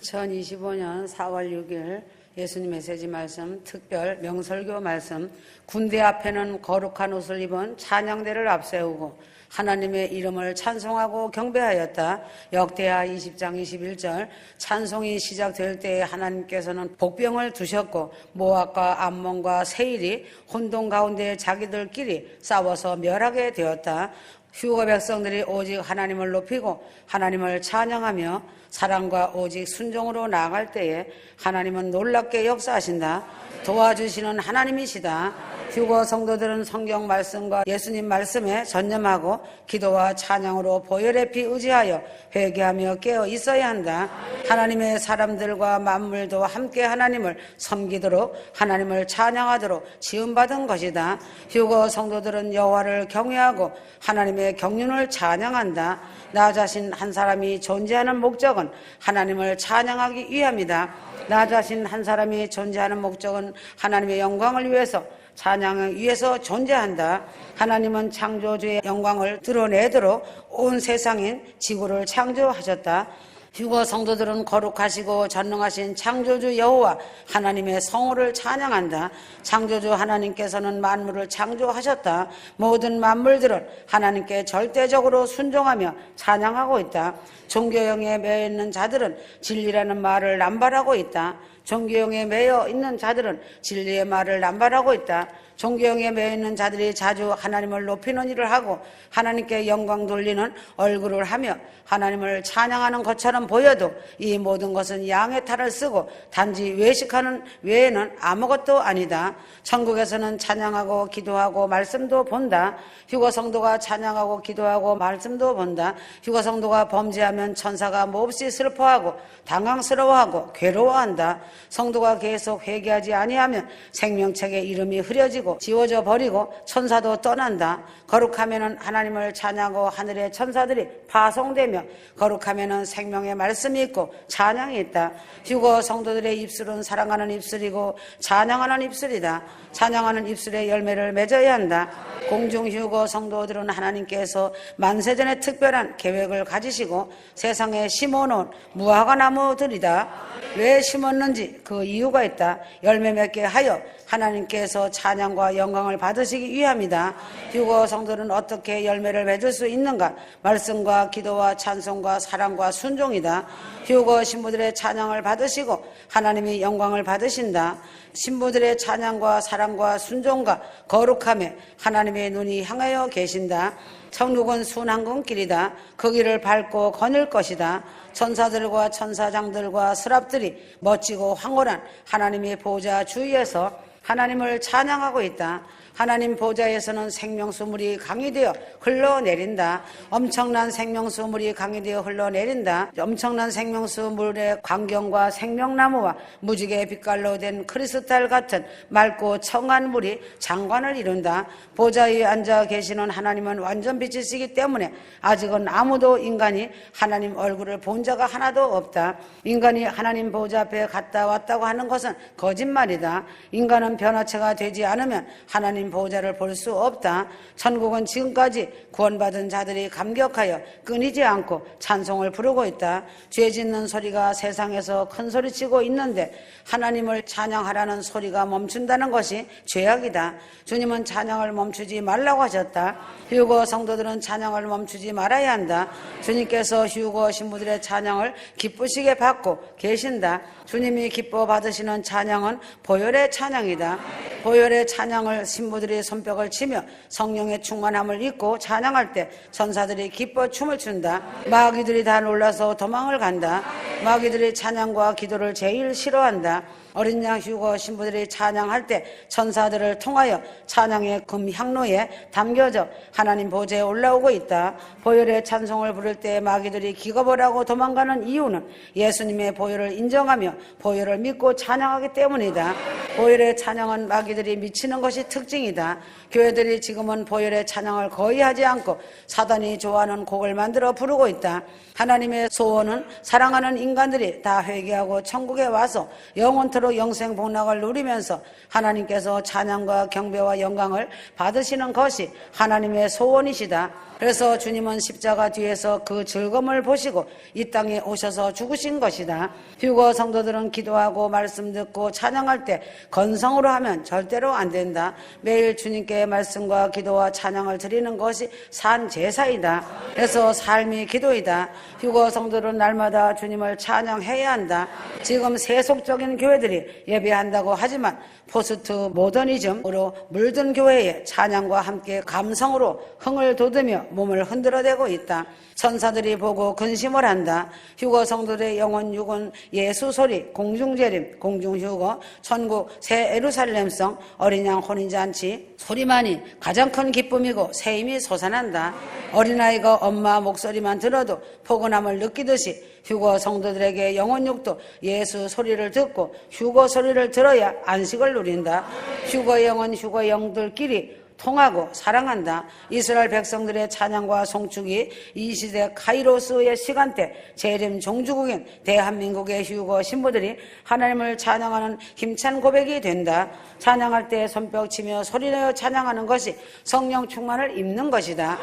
2025년 4월 6일 예수님 메시지 말씀 특별 명설교 말씀. 군대 앞에는 거룩한 옷을 입은 찬양대를 앞세우고 하나님의 이름을 찬송하고 경배하였다. 역대하 20장 21절. 찬송이 시작될 때에 하나님께서는 복병을 두셨고 모압과 암몬과 세일이 혼돈 가운데 자기들끼리 싸워서 멸하게 되었다. 휴거 백성들이 오직 하나님을 높이고 하나님을 찬양하며 사랑과 오직 순종으로 나아갈 때에 하나님은 놀랍게 역사하신다. 도와주시는 하나님이시다. 휴거 성도들은 성경 말씀과 예수님 말씀에 전념하고 기도와 찬양으로 보혈의 피 의지하여 회개하며 깨어 있어야 한다. 하나님의 사람들과 만물도 함께 하나님을 섬기도록 하나님을 찬양하도록 지음받은 것이다. 휴거 성도들은 여호와를 경외하고 하나님의 경륜을 찬양한다. 나 자신 한 사람이 존재하는 목적은 하나님을 찬양하기 위함이다. 나 자신 한 사람이 존재하는 목적은 하나님의 영광을 위해서 찬양을 위해서 존재한다. 하나님은 창조주의 영광을 드러내도록 온 세상인 지구를 창조하셨다. 휴거 성도들은 거룩하시고 전능하신 창조주 여호와 하나님의 성호를 찬양한다. 창조주 하나님께서는 만물을 창조하셨다. 모든 만물들은 하나님께 절대적으로 순종하며 찬양하고 있다. 종교형에 매여 있는 자들은 진리라는 말을 남발하고 있다. 종교형에 매여 있는 자들은 진리의 말을 남발하고 있다. 종교형에 매여 있는 자들이 자주 하나님을 높이는 일을 하고 하나님께 영광 돌리는 얼굴을 하며 하나님을 찬양하는 것처럼 보여도 이 모든 것은 양의 탈을 쓰고 단지 외식하는 외에는 아무것도 아니다. 천국에서는 찬양하고 기도하고 말씀도 본다. 휴거 성도가 찬양하고 기도하고 말씀도 본다. 휴거 성도가 범죄하면 천사가 몹시 슬퍼하고 당황스러워하고 괴로워한다. 성도가 계속 회개하지 아니하면 생명책의 이름이 흐려지고 지워져 버리고 천사도 떠난다. 거룩하면은 하나님을 찬양하고 하늘의 천사들이 파송되며 거룩하면은 생명의 말씀이 있고 찬양이 있다. 휴거 성도들의 입술은 사랑하는 입술이고 찬양하는 입술이다. 찬양하는 입술의 열매를 맺어야 한다. 공중 휴거 성도들은 하나님께서 만세전에 특별한 계획을 가지시고 세상에 심어놓은 무화과 나무들이다. 왜 심었는지 그 이유가 있다. 열매 맺게 하여 하나님께서 찬양과 영광을 받으시기 위함이다. 휴거 성도는 어떻게 열매를 맺을 수 있는가? 말씀과 기도와 찬송과 사랑과 순종이다. 휴거 신부들의 찬양을 받으시고 하나님의 영광을 받으신다. 신부들의 찬양과 사랑과 순종과 거룩함에 하나님의 눈이 향하여 계신다. 천국은 순한 길이다. 그 길을 밟고 거닐 것이다. 천사들과 천사장들과 스랍들이 멋지고 황홀한 하나님의 보좌 주위에서 하나님을 찬양하고 있다. 하나님 보좌에서는 생명수 물이 강이 되어 흘러내린다. 엄청난 생명수 물이 강이 되어 흘러내린다. 엄청난 생명수 물의 광경과 생명나무와 무지개 빛깔로 된 크리스탈 같은 맑고 청한 물이 장관을 이룬다. 보좌 위에 앉아 계시는 하나님은 완전 빛이시기 때문에 아직은 아무도 인간이 하나님 얼굴을 본 자가 하나도 없다. 인간이 하나님 보좌 앞에 갔다 왔다고 하는 것은 거짓말이다. 인간은 변화체가 되지 않으면 하나님 보좌를 볼 수 없다. 천국은 지금까지 구원받은 자들이 감격하여 끊이지 않고 찬송을 부르고 있다. 죄 짓는 소리가 세상에서 큰 소리치고 있는데 하나님을 찬양하라는 소리가 멈춘다는 것이 죄악이다. 주님은 찬양을 멈추지 말라고 하셨다. 휴거 성도들은 찬양을 멈추지 말아야 한다. 주님께서 휴거 신부들의 찬양을 기쁘시게 받고 계신다. 주님이 기뻐 받으시는 찬양은 보혈의 찬양이다. 보혈의 찬양을 신부들이 손뼉을 치며 성령의 충만함을 입고 찬양할 때 천사들이 기뻐 춤을 춘다. 마귀들이 다 놀라서 도망을 간다. 마귀들이 찬양과 기도를 제일 싫어한다. 어린 양 휴거 신부들이 찬양할 때 천사들을 통하여 찬양의 금향로에 담겨져 하나님 보좌에 올라오고 있다. 보혈의 찬송을 부를 때 마귀들이 기겁을 하고 도망가는 이유는 예수님의 보혈을 인정하며 보혈을 믿고 찬양하기 때문이다. 보혈의 찬양은 마귀 자기들이 미치는 것이 특징이다. 교회들이 지금은 보혈의 찬양을 거의 하지 않고 사단이 좋아하는 곡을 만들어 부르고 있다. 하나님의 소원은 사랑하는 인간들이 다 회개하고 천국에 와서 영원토록 영생 복락을 누리면서 하나님께서 찬양과 경배와 영광을 받으시는 것이 하나님의 소원이시다. 그래서 주님은 십자가 뒤에서 그 즐거움을 보시고 이 땅에 오셔서 죽으신 것이다. 휴거 성도들은 기도하고 말씀 듣고 찬양할 때 건성으로 하면 절대로 안 된다. 매일 주님께 말씀과 기도와 찬양을 드리는 것이 산 제사이다. 그래서 삶이 기도이다. 휴거 성도들은 날마다 주님을 찬양해야 한다. 지금 세속적인 교회들이 예배한다고 하지만 포스트 모더니즘으로 물든 교회의 찬양과 함께 감성으로 흥을 돋으며 몸을 흔들어대고 있다. 천사들이 보고 근심을 한다. 휴거 성도들의 영혼 육은 예수 소리, 공중재림, 공중휴거, 천국, 새 예루살렘성, 어린 양 혼인잔치 소리만이 가장 큰 기쁨이고 새 힘이 솟아난다. 어린아이가 엄마 목소리만 들어도 포근함을 느끼듯이 휴거 성도들에게 영혼 육도 예수 소리를 듣고 휴거 소리를 들어야 안식을 누린다. 휴거 영은 휴거 영들끼리 통하고 사랑한다. 이스라엘 백성들의 찬양과 송축이 이 시대 카이로스의 시간대 재림 종주국인 대한민국의 휴거 신부들이 하나님을 찬양하는 힘찬 고백이 된다. 찬양할 때 손뼉 치며 소리내어 찬양하는 것이 성령 충만을 입는 것이다.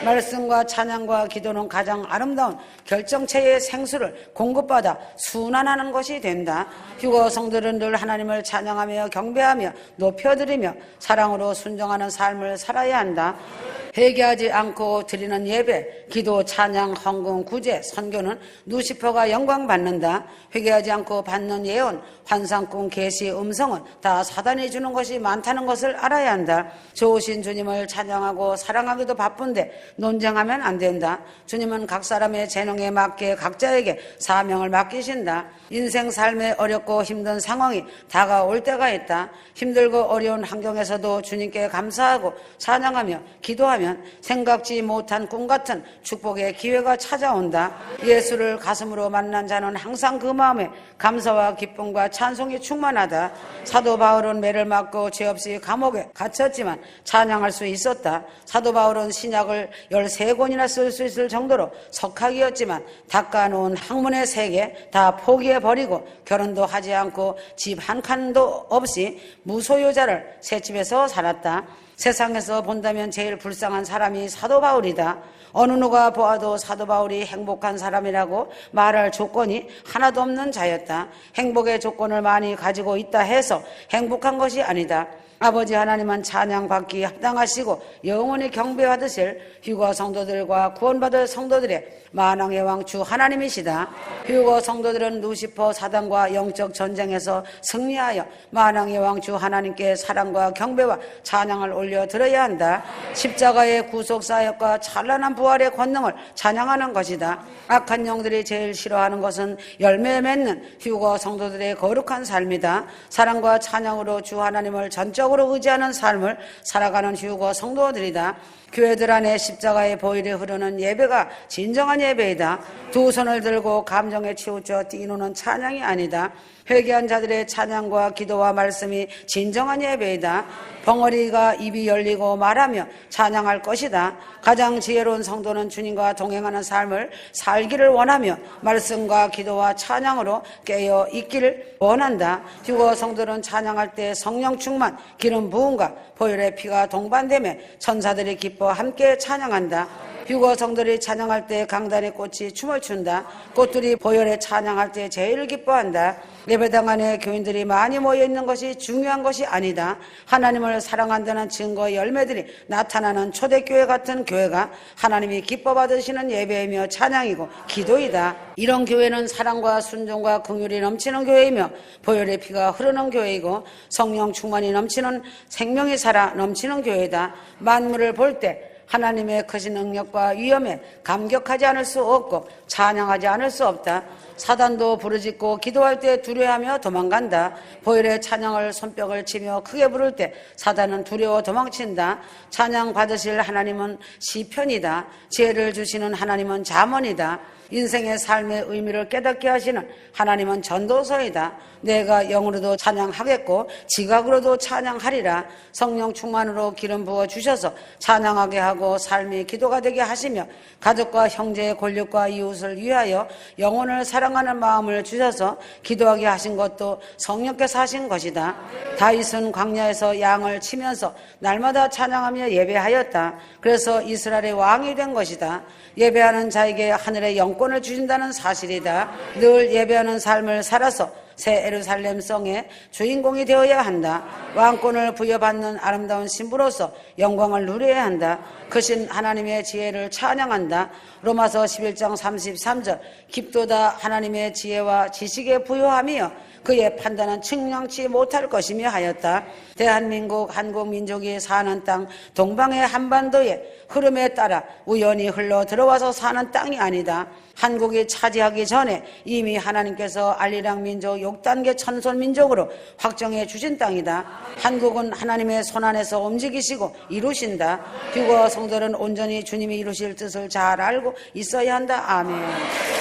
말씀과 찬양과 기도는 가장 아름다운 결정체의 생수를 공급받아 순환하는 것이 된다. 휴거 성들은 늘 하나님을 찬양하며 경배하며 높여드리며 사랑으로 순종하는 삶을 살아야 한다. 회개하지 않고 드리는 예배, 기도, 찬양, 헌금, 구제, 선교는 누시퍼가 영광받는다. 회개하지 않고 받는 예언, 환상꿈, 계시, 음성은 다 사단이 주는 것이 많다는 것을 알아야 한다. 좋으신 주님을 찬양하고 사랑하기도 바쁜데 논쟁하면 안 된다. 주님은 각 사람의 재능에 맞게 각자에게 사명을 맡기신다. 인생 삶에 어렵고 힘든 상황이 다가올 때가 있다. 힘들고 어려운 환경에서도 주님께 감사하고 찬양하며 기도하면 생각지 못한 꿈 같은 축복의 기회가 찾아온다. 예수를 가슴으로 만난 자는 항상 그 마음에 감사와 기쁨과 찬송이 충만하다. 사도 바울은 매를 맞고 죄 없이 감옥에 갇혔지만 찬양할 수 있었다. 사도 바울은 신약을 13권이나 쓸 수 있을 정도로 석학이었지만 닦아놓은 학문의 세계 다 포기해버리고 결혼도 하지 않고 집 한 칸도 없이 무소유자를 새 집에서 살았다. 세상에서 본다면 제일 불쌍한 사람이 사도 바울이다. 어느 누가 보아도 사도 바울이 행복한 사람이라고 말할 조건이 하나도 없는 자였다. 행복의 조건을 많이 가지고 있다 해서 행복한 것이 아니다. 아버지 하나님은 찬양받기 합당하시고 영원히 경배받으실 휴거 성도들과 구원받을 성도들의 만왕의 왕 주 하나님이시다. 휴거 성도들은 루시퍼 사단과 영적 전쟁에서 승리하여 만왕의 왕 주 하나님께 사랑과 경배와 찬양을 올려 드려야 한다. 십자가의 구속사역과 찬란한 부활의 권능을 찬양하는 것이다. 악한 영들이 제일 싫어하는 것은 열매 맺는 휴거 성도들의 거룩한 삶이다. 사랑과 찬양으로 주 하나님을 전적으로 의지하는 삶을 살아가는 휴거 성도들이다. 교회들 안에 십자가의 보혈이 흐르는 예배가 진정한 예배이다. 두 손을 들고 감정에 치우쳐 뛰노는 찬양이 아니다. 회개한 자들의 찬양과 기도와 말씀이 진정한 예배이다. 벙어리가 입이 열리고 말하며 찬양할 것이다. 가장 지혜로운 성도는 주님과 동행하는 삶을 살기를 원하며 말씀과 기도와 찬양으로 깨어 있기를 원한다. 휴거 성도는 찬양할 때 성령 충만, 기름 부음과 보혈의 피가 동반되며 천사들이 기뻐 함께 찬양한다. 휴거 성도들이 찬양할 때 강단의 꽃이 춤을 춘다. 꽃들이 보혈에 찬양할 때 제일 기뻐한다. 예배당 안에 교인들이 많이 모여있는 것이 중요한 것이 아니다. 하나님을 사랑한다는 증거의 열매들이 나타나는 초대교회 같은 교회가 하나님이 기뻐 받으시는 예배이며 찬양이고 기도이다. 이런 교회는 사랑과 순종과 긍휼이 넘치는 교회이며 보혈의 피가 흐르는 교회이고 성령 충만이 넘치는 생명이 살아 넘치는 교회다. 만물을 볼 때 하나님의 크신 능력과 위엄에 감격하지 않을 수 없고 찬양하지 않을 수 없다. 사단도 부르짖고 기도할 때 두려워하며 도망간다. 보혈의 찬양을 손뼉을 치며 크게 부를 때 사단은 두려워 도망친다. 찬양 받으실 하나님은 시편이다. 지혜를 주시는 하나님은 잠언이다. 인생의 삶의 의미를 깨닫게 하시는 하나님은 전도서이다. 내가 영으로도 찬양하겠고 지각으로도 찬양하리라. 성령 충만으로 기름 부어 주셔서 찬양하게 하고 삶이 기도가 되게 하시며 가족과 형제의 권력과 이웃을 위하여 영혼을 사랑하는 마음을 주셔서 기도하게 하신 것도 성령께서 하신 것이다. 다윗은 광야에서 양을 치면서 날마다 찬양하며 예배하였다. 그래서 이스라엘의 왕이 된 것이다. 예배하는 자에게 하늘의 영권을 주신다는 사실이다. 늘 예배하는 삶을 살아서 새 예루살렘 성의 주인공이 되어야 한다. 왕권을 부여받는 아름다운 신부로서 영광을 누려야 한다. 크신 하나님의 지혜를 찬양한다. 로마서 11장 33절 깊도다 하나님의 지혜와 지식에 부요하며 그의 판단은 측량치 못할 것이며 하였다. 대한민국 한국민족이 사는 땅 동방의 한반도의 흐름에 따라 우연히 흘러 들어와서 사는 땅이 아니다. 한국이 차지하기 전에 이미 하나님께서 알리랑 민족 6단계 천손 민족으로 확정해 주신 땅이다. 한국은 하나님의 손안에서 움직이시고 이루신다. 교구와 성도는 온전히 주님이 이루실 뜻을 잘 알고 있어야 한다. 아멘.